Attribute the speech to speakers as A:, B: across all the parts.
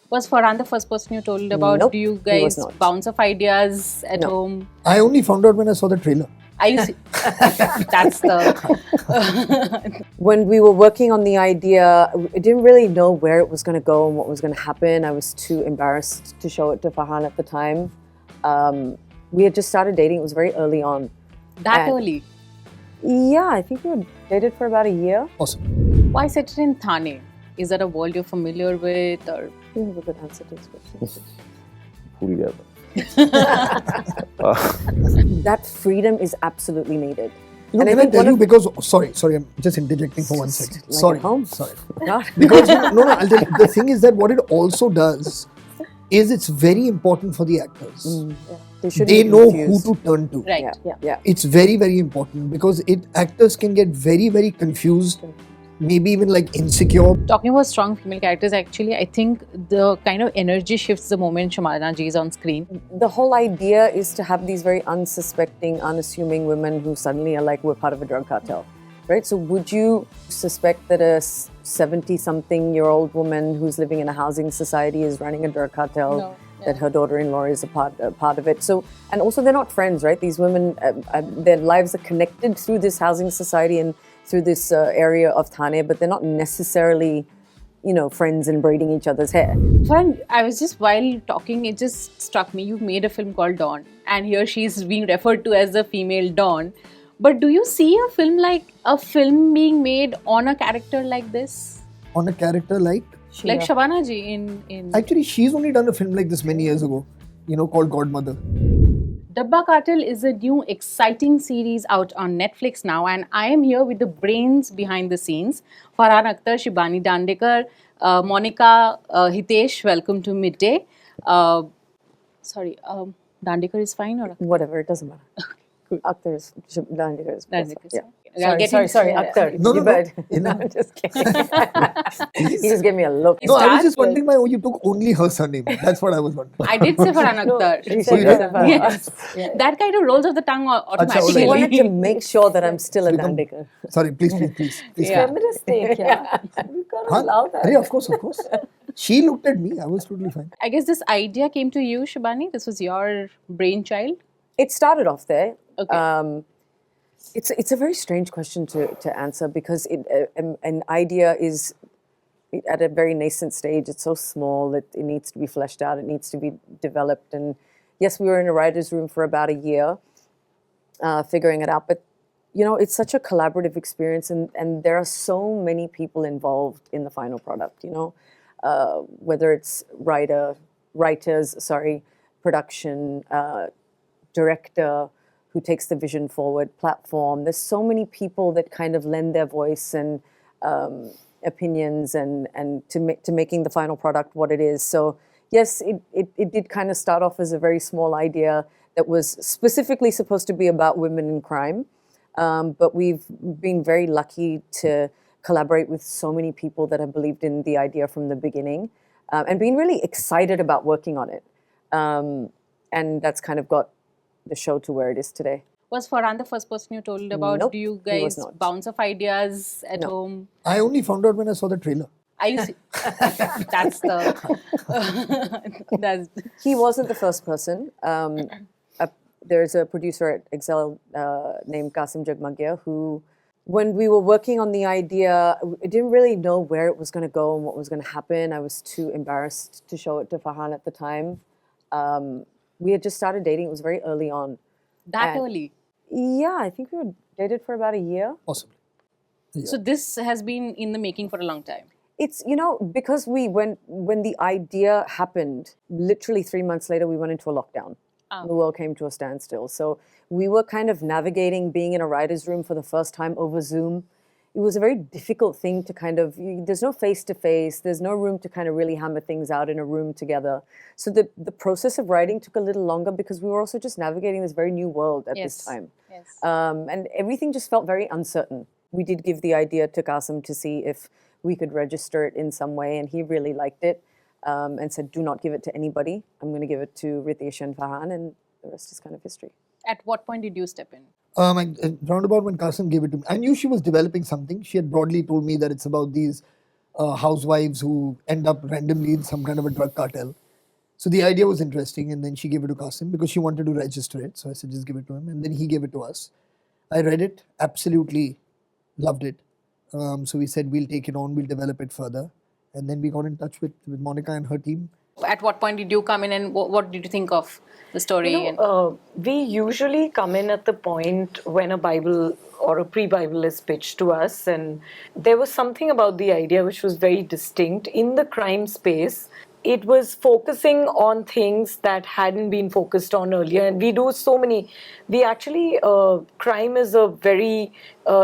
A: Was Farhan the first person you told about?
B: Nope,
A: Do you
B: he was
A: guys
B: not.
A: bounce off ideas at
B: No.
A: home?
C: I only found out when I saw the trailer.
A: Are you? That's the.
B: When we were working on the idea, I didn't really know where it was going to go and what was going to happen. I was too embarrassed to show it to Farhan at the time. We had just started dating. It was very early on.
A: That
B: And-
A: early.
B: Yeah, I think we were dated for about a year.
C: Awesome.
A: Why set it in Thane? Is that a world you're familiar with, or?
B: You have a good answer to this question.
D: भूल गया था.
B: That freedom is absolutely needed.
C: You know,
B: And I
C: can I
B: think
C: tell
B: one
C: you
B: of-
C: because sorry, I'm just interjecting for one
B: Just
C: second.
B: like
C: Sorry,
B: at home.
C: sorry.
B: God.
C: Because no, I'll tell you. The thing is that what it also does is it's very important for the actors.
B: Yeah, they shouldn't
C: They
B: be
C: know
B: confused.
C: who to turn to.
A: Right.
B: Yeah.
C: It's very, very important because actors can get very, very confused, maybe even like insecure.
A: Talking about strong female characters, actually, I think the kind of energy shifts the moment Shabana ji is on screen.
B: The whole idea is to have these very unsuspecting, unassuming women who suddenly are like, we're part of a drug cartel, right? So would you suspect that a 70-something-year-old woman who's living in a housing society is running a drug cartel?
A: No.
B: That her daughter-in-law is a part of it. So, and also they're not friends, right? These women, their lives are connected through this housing society and through this area of Thane, but they're not necessarily, friends and braiding each other's hair.
A: Farhan, I was just, while talking, it just struck me, you made a film called Dawn, and here she's being referred to as the female Dawn. But do you see a film being made on a character like this?
C: On a character like
A: Like Shabana ji in
C: actually she's only done a film like this many years ago, called Godmother.
A: Dabba Cartel is a new exciting series out on Netflix now, and I am here with the brains behind the scenes. Farhan Akhtar, Shibani Dandekar, Monika, Hitesh, welcome to Midday. Dandekar is fine or?
B: Whatever, it doesn't matter. Akhtar is, Dandekar is.
A: Dandekar is
B: Yeah.
A: fine.
B: Sorry, Akhtar.
C: No.
B: No, I'm just kidding. He just gave me a look.
C: No, I was
A: Start
C: just wondering why you took only her surname. That's what I was wondering.
A: I did say Farhan Akhtar.
B: She
C: So you
B: said
C: did?
B: that.
A: Yes. That kind of rolls off the tongue automatically.
B: She wanted to make sure that I'm still a
C: Become-
B: Dandekar.
C: Sorry, please.
A: Yeah.
E: Feminist take, yeah. We've got to
C: Huh?
E: allow that.
C: Yeah, of course. She looked at me. I was totally fine.
A: I guess this idea came to you, Shibani. This was your brainchild.
B: It started off there.
A: Okay.
B: It's a very strange question to answer because an idea is at a very nascent stage. It's so small. It needs to be fleshed out. It needs to be developed. And yes, we were in a writer's room for about a year figuring it out. But, it's such a collaborative experience. And there are so many people involved in the final product, whether it's writers, production, director, who takes the vision forward, platform. There's so many people that kind of lend their voice and opinions and to making the final product what it is. So yes, it did kind of start off as a very small idea that was specifically supposed to be about women in crime. But we've been very lucky to collaborate with so many people that have believed in the idea from the beginning and been really excited about working on it. And that's kind of got the show to where it is today.
A: Was Farhan the first person you told about?
B: Nope,
A: Do you
B: he was
A: guys
B: not.
A: bounce off ideas at
B: No.
A: home?
C: I only found out when I saw the trailer.
A: Are you? That's the. That's
B: He wasn't the first person. There's a producer at Excel named Qasim Jagmagia who, when we were working on the idea, I didn't really know where it was going to go and what was going to happen. I was too embarrassed to show it to Farhan at the time. We had just started dating. It was very early on.
A: that
B: And-
A: early.
B: Yeah, I think we were dated for about a year.
C: Possibly.
A: So this has been in the making for a long time.
B: It's, because when the idea happened, literally 3 months later, we went into a lockdown. The world came to a standstill. So we were kind of navigating being in a writer's room for the first time over Zoom. It was a very difficult thing to there's no face-to-face, there's no room to kind of really hammer things out in a room together. So the process of writing took a little longer because we were also just navigating this very new world at this time.
A: Yes.
B: And everything just felt very uncertain. We did give the idea to Qasim to see if we could register it in some way, and he really liked it and said, do not give it to anybody. I'm going to give it to Hitesh and Farhan, and the rest is kind of history.
A: At what point did you step in?
C: Roundabout when Qasim gave it to me, I knew she was developing something. She had broadly told me that it's about these housewives who end up randomly in some kind of a drug cartel. So the idea was interesting, and then she gave it to Qasim because she wanted to register it. So I said, just give it to him, and then he gave it to us. I read it, absolutely loved it. So we said we'll take it on, we'll develop it further, and then we got in touch with Monica and her team.
A: At what point did you come in, and what did you think of the story?
E: We usually come in at the point when a Bible or a pre-Bible is pitched to us, and there was something about the idea which was very distinct in the crime space. It was focusing on things that hadn't been focused on earlier, and we do so many. We actually, crime is a very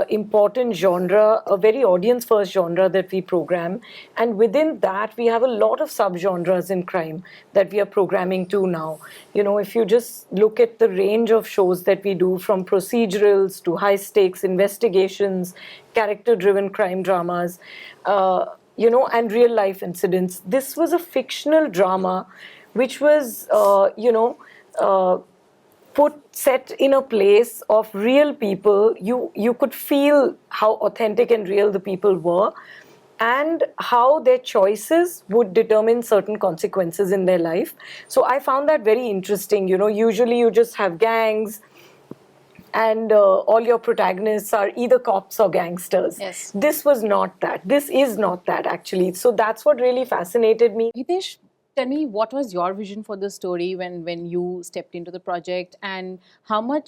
E: important genre, a very audience-first genre that we program, and within that we have a lot of sub-genres in crime that we are programming to now. You know, if you just look at the range of shows that we do, from procedurals to high-stakes investigations, character-driven crime dramas, and real life incidents. This was a fictional drama which was, set in a place of real people. You could feel how authentic and real the people were, and how their choices would determine certain consequences in their life. So I found that very interesting. You know, usually you just have gangs, and all your protagonists are either cops or gangsters.
A: Yes.
E: This was not that. This is not that, actually. So that's what really fascinated me.
A: Hitesh, tell me, what was your vision for the story when you stepped into the project, and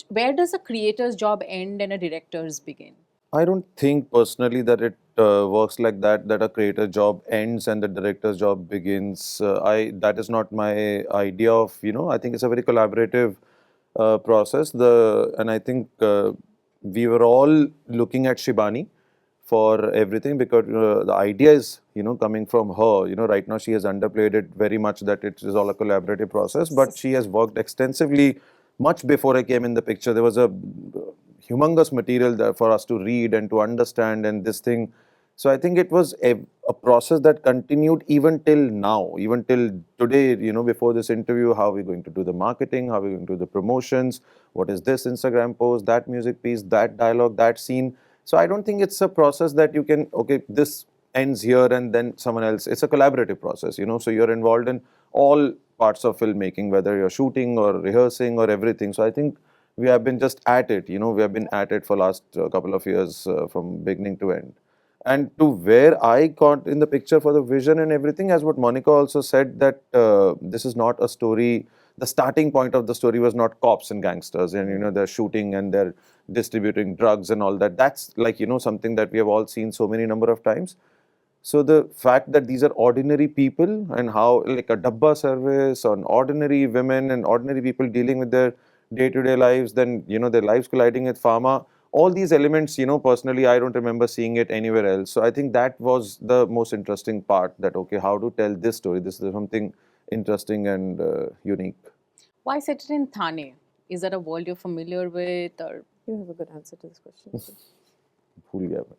A: where does a creator's job end and a director's begin?
D: I don't think personally that it works like that, that a creator job ends and the director's job begins. That is not my idea of, I think it's a very collaborative process. And I think we were all looking at Shibani for everything, because the idea is, coming from her. Right now she has underplayed it very much, that it is all a collaborative process, but she has worked extensively much before I came in the picture. There was a humongous material there for us to read and to understand, and this thing. So I think it was a process that continued even till now, even till today, before this interview. How are we going to do the marketing? How are we going to do the promotions? What is this Instagram post, that music piece, that dialogue, that scene? So I don't think it's a process that you can, okay, this ends here and then someone else. It's a collaborative process, So you're involved in all parts of filmmaking, whether you're shooting or rehearsing or everything. So I think we have been just at it, we have been at it for last couple of years from beginning to end. And to where I got in the picture for the vision and everything, as what Monika also said, that this is not a story. The starting point of the story was not cops and gangsters and, they're shooting and they're distributing drugs and all that. That's like, something that we have all seen so many number of times. So the fact that these are ordinary people, and how like a Dabba service on ordinary women and ordinary people dealing with their day-to-day lives, then, their lives colliding with pharma. All these elements, personally, I don't remember seeing it anywhere else. So I think that was the most interesting part, that, okay, how to tell this story? This is something interesting and unique.
A: Why set it in Thane? Is that a world you're familiar with, or?
B: You have a good answer to this question.
D: Bhul gaya main.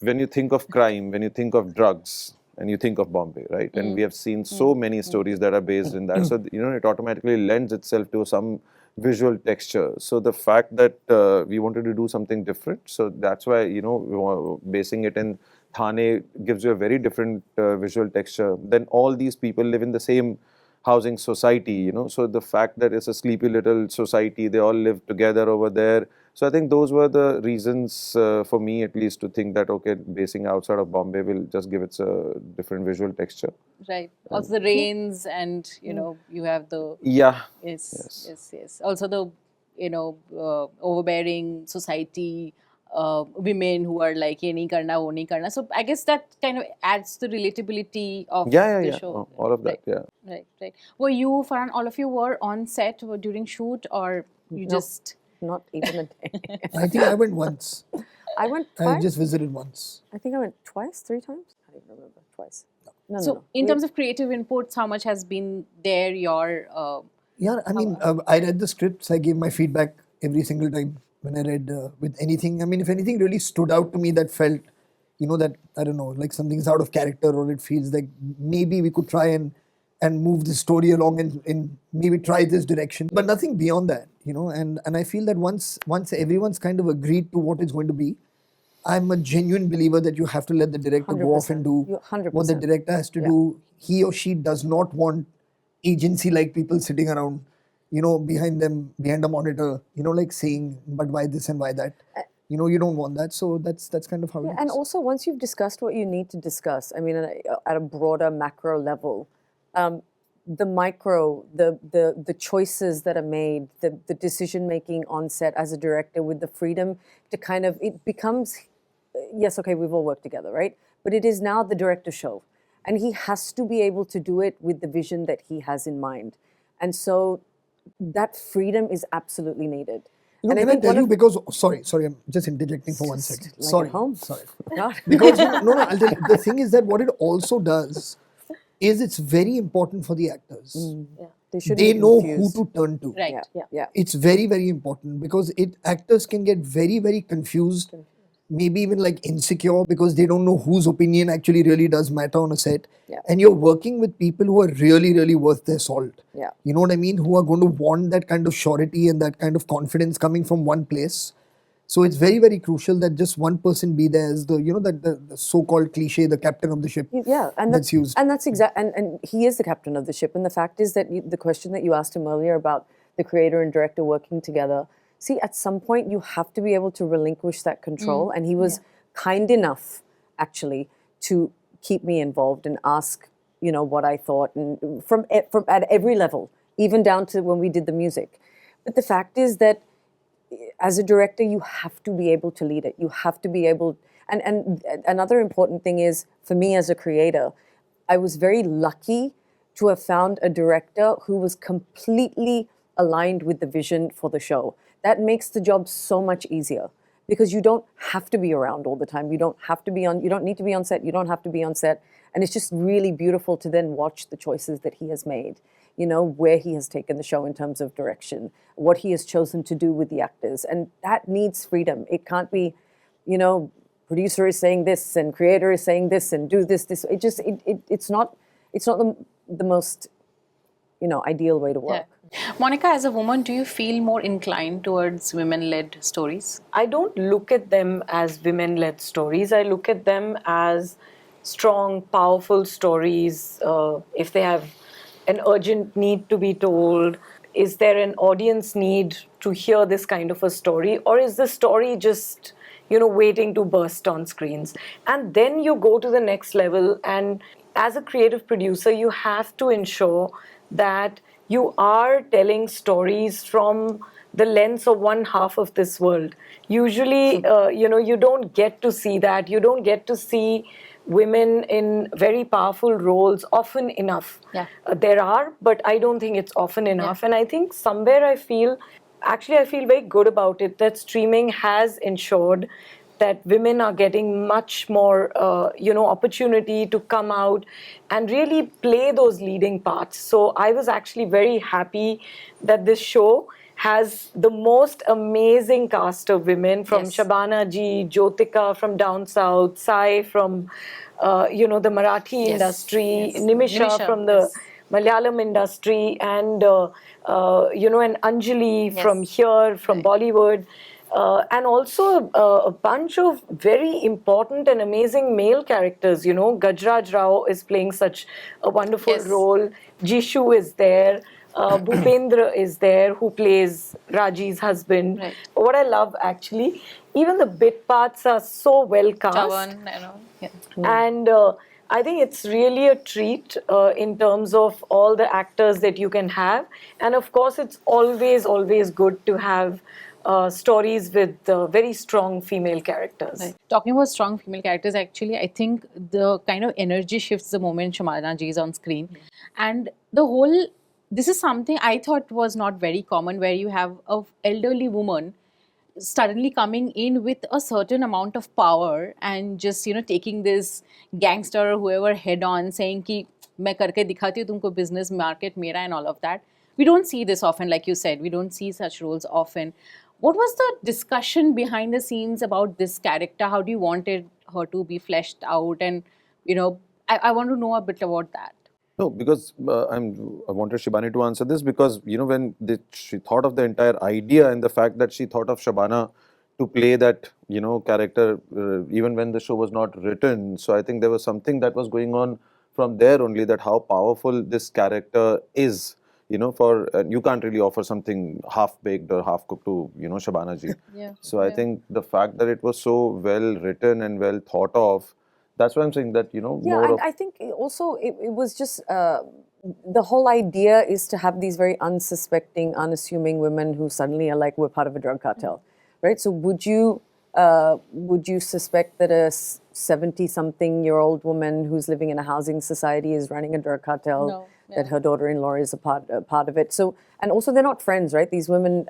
D: When you think of crime, when you think of drugs, and you think of Bombay, right? And we have seen so many stories that are based in that. So, it automatically lends itself to some visual texture. So the fact that we wanted to do something different, so that's why, we were basing it in Thane gives you a very different visual texture. Then all these people live in the same housing society, so the fact that it's a sleepy little society, they all live together over there. So I think those were the reasons for me, at least, to think that, okay, basing outside of Bombay will just give it a different visual texture.
A: Right. Also the rains, and you have the yes. Also the overbearing society, women who are like ye nahi karna, wo nahi karna. So I guess that kind of adds the relatability of the show.
D: All of that,
A: Right. Were you, Farhan, all of you were on set during shoot, or you just?
B: Not even a day.
C: I think I went once.
B: I went twice.
C: I just visited once.
B: I think I went twice, 3 times. I don't even remember. Twice. No.
A: In terms of creative inputs, how much has been there? Your
C: Yeah, I mean, I read the scripts. I gave my feedback every single time when I read with anything. I mean, if anything really stood out to me that felt, that, I don't know, like something's out of character, or it feels like maybe we could try and move the story along and maybe try this direction, but nothing beyond that, and I feel that once everyone's kind of agreed to what it's going to be, I'm a genuine believer that you have to let the director go off and
B: 100%.
C: do
B: You- 100%.
C: what the director has to
B: Yeah.
C: do. He or she does not want agency-like people sitting around, behind a monitor, like saying, but why this and why that. You don't want that. So that's kind of how it is.
B: And also, once you've discussed what you need to discuss, I mean, at a broader macro level, the micro, the choices that are made, the decision making on set as a director with the freedom to kind of, it becomes, yes, okay, we've all worked together, right? But it is now the director's show. And he has to be able to do it with the vision that he has in mind. And so that freedom is absolutely needed. And
C: Can I tell you, because, sorry, I'm just interjecting for 1 second.
B: like at
C: Sorry.
B: home.
C: Sorry.
B: Not-
C: Because, no, I'll tell you, the thing is that what it also does is it's very important for the actors.
B: shouldn't
C: They
B: be
C: know
B: confused.
C: who to turn to.
A: Right.
B: Yeah.
C: It's very, very important because actors can get very, very confused, maybe even like insecure because they don't know whose opinion actually really does matter on a set.
B: Yeah.
C: And you're working with people who are really, really worth their salt.
B: Yeah.
C: You know what I mean? Who are going to want that kind of surety and that kind of confidence coming from one place. So it's very, very crucial that just one person be there as the so-called cliche, the captain of the ship.
B: Yeah, and
C: that's used.
B: And that's and he is the captain of the ship. And the fact is that the question that you asked him earlier about the creator and director working together, see, at some point you have to be able to relinquish that control. And he was kind enough, actually, to keep me involved and ask, what I thought, and from at every level, even down to when we did the music. But the fact is that as a director, you have to be able to lead it. You have to be able, and another important thing is, for me as a creator, I was very lucky to have found a director who was completely aligned with the vision for the show. That makes the job so much easier because you don't have to be around all the time. You don't need to be on set. You don't have to be on set. And it's just really beautiful to then watch the choices that he has made, where he has taken the show in terms of direction, what he has chosen to do with the actors. And that needs freedom. It can't be, producer is saying this and creator is saying this and do this. It's not the most, ideal way to work.
A: Yeah. Monica, as a woman, do you feel more inclined towards women-led stories?
E: I don't look at them as women-led stories. I look at them as strong, powerful stories. If they have an urgent need to be told, is there an audience need to hear this kind of a story, or is the story just, waiting to burst on screens? And then you go to the next level, and as a creative producer, you have to ensure that you are telling stories from the lens of one half of this world. Usually, you don't get to see that. You don't get to see women in very powerful roles often enough.
A: Yeah.
E: There are, but I don't think it's often enough. And I think somewhere I feel very good about it, that streaming has ensured that women are getting much more, opportunity to come out and really play those leading parts. So I was actually very happy that this show has the most amazing cast of women, from Shabana ji, Jyotika from down south, Sai from, the Marathi industry, Nimisha from the Malayalam industry, and and Anjali from here, from Bollywood. And also a bunch of very important and amazing male characters. Gajraj Rao is playing such a wonderful role. Jishu is there. Bhupendra is there, who plays Raji's husband.
A: Right.
E: What I love, actually, even the bit parts are so well cast.
A: Chavan, I know. Yeah.
E: And I think it's really a treat in terms of all the actors that you can have. And of course, it's always good to have stories with very strong female characters.
A: Right. Talking about strong female characters, actually, I think the kind of energy shifts the moment Shabana ji is on screen. And this is something I thought was not very common, where you have an elderly woman suddenly coming in with a certain amount of power and just taking this gangster or whoever head on, saying ki मैं करके दिखाती हूँ तुमको business market मेरा and all of that. We don't see this often, like you said. We don't see such roles often. What was the discussion behind the scenes about this character? How do you wanted her to be fleshed out? And I want to know a bit about that.
D: No, because I wanted Shibani to answer this, because when she thought of the entire idea, and the fact that she thought of Shabana to play that character even when the show was not written. So I think there was something that was going on from there only, that how powerful this character is. For you can't really offer something half baked or half cooked to Shabana ji.
A: Yeah.
D: So I think the fact that it was so well written and well thought of, that's why I'm saying that
B: Yeah,
D: more
B: and
D: of
B: I think it was just the whole idea is to have these very unsuspecting, unassuming women who suddenly are like, we're part of a drug cartel, right? So would you suspect that a 70-something-year-old woman who's living in a housing society is running a drug cartel?
A: No,
B: That
A: yeah.
B: her daughter-in-law is a part of it. So, and also they're not friends, right? These women,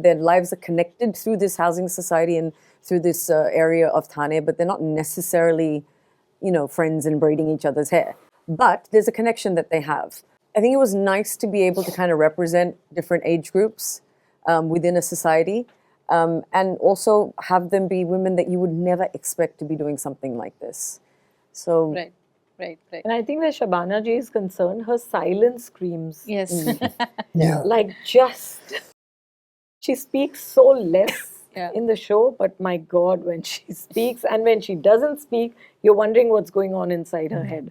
B: their lives are connected through this housing society and through this area of Thane, but they're not necessarily friends and braiding each other's hair. But there's a connection that they have. I think it was nice to be able to kind of represent different age groups within a society, and also have them be women that you would never expect to be doing something like this. So,
A: Right. Right. Right.
E: And I think where Shabana ji is concerned, her silence screams.
A: Yes.
C: Yeah.
E: Like she speaks so less
A: Yeah.
E: in the show, but my God, when she speaks and when she doesn't speak, you're wondering what's going on inside her head.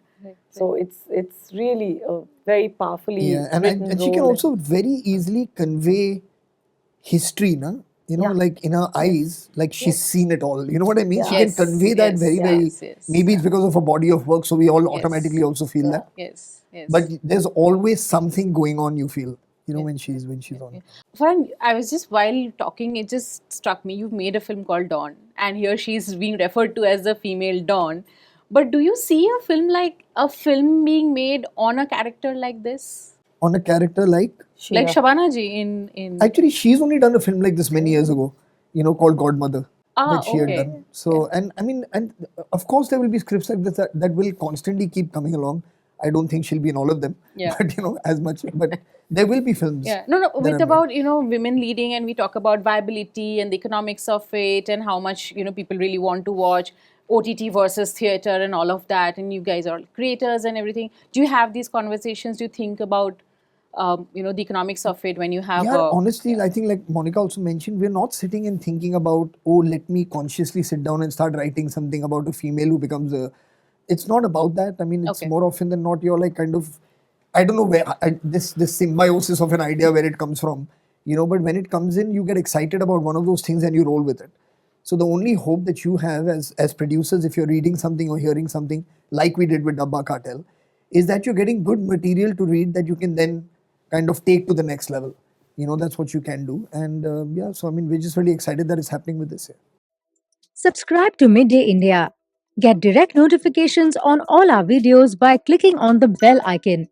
E: So it's really a very powerfully
C: Yeah,
E: written
C: and she can
E: role.
C: also very easily convey history, na?
E: Yeah.
C: Like in her eyes, like she's seen it all. You know what I mean? She can
A: Yes,
C: convey that
A: yes,
C: very, very.
A: yes, yes,
C: Maybe it's because of a body of work, so we all
A: Yes.
C: automatically also feel that.
A: Yes. Yes.
C: But there's always something going on. You feel, when she's on.
A: Farhan, I was just while talking, it just struck me. You've made a film called Dawn, and here she's being referred to as the female Dawn. But do you see a film being made on a character like this,
C: On a character like,
A: like
B: Sheila.
A: Shabana ji in?
C: actually, she's only done a film like this many years ago. Called Godmother. That she had
A: okay.
C: done. So, and I mean, and of course, there will be scripts like this that will constantly keep coming along. I don't think she'll be in all of them,
A: Yeah.
C: but as much. But there will be films.
A: Yeah, no,
C: that
A: with
C: are made.
A: about women leading, and we talk about viability and the economics of it, and how much people really want to watch OTT versus theater and all of that. And you guys are creators and everything. Do you have these conversations? Do you think about the economics of it when you have?
C: Yeah, honestly, I think like Monica also mentioned, we're not sitting and thinking about, oh, let me consciously sit down and start writing something about a female who becomes a. It's not about that. I mean, it's
A: Okay.
C: more often than not, you're like kind of, I don't know where this symbiosis of an idea where it comes from, but when it comes in, you get excited about one of those things and you roll with it. So the only hope that you have as producers, if you're reading something or hearing something like we did with Dabba Cartel, is that you're getting good material to read that you can then kind of take to the next level. That's what you can do. And yeah, so I mean, we're just really excited that it's happening with this.
F: Subscribe to Midday India. Get direct notifications on all our videos by clicking on the bell icon.